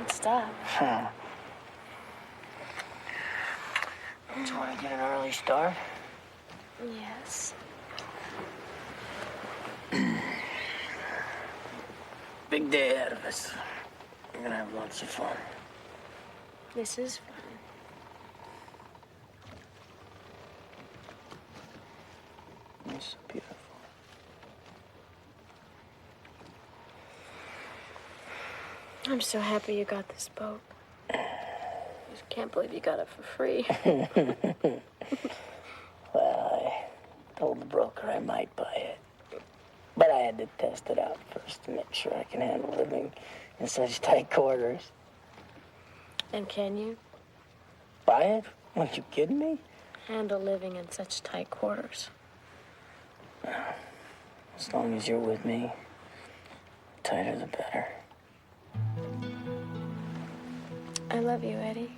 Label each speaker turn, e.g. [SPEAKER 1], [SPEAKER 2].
[SPEAKER 1] won't stop.
[SPEAKER 2] Don't you want to get an early start?
[SPEAKER 1] Yes.
[SPEAKER 2] Big day ahead of us. We're gonna have lots of fun.
[SPEAKER 1] This is fun.
[SPEAKER 2] It's so beautiful.
[SPEAKER 1] I'm so happy you got this boat. I just can't believe you got it for free.
[SPEAKER 2] Well, I told the broker I might buy it. But I had to test it out first to make sure I can handle living in such tight quarters.
[SPEAKER 1] And can you
[SPEAKER 2] Buy it? Are you kidding me?
[SPEAKER 1] handle living in such tight quarters?
[SPEAKER 2] As long as you're with me, the tighter the better.
[SPEAKER 1] I love you, Eddie.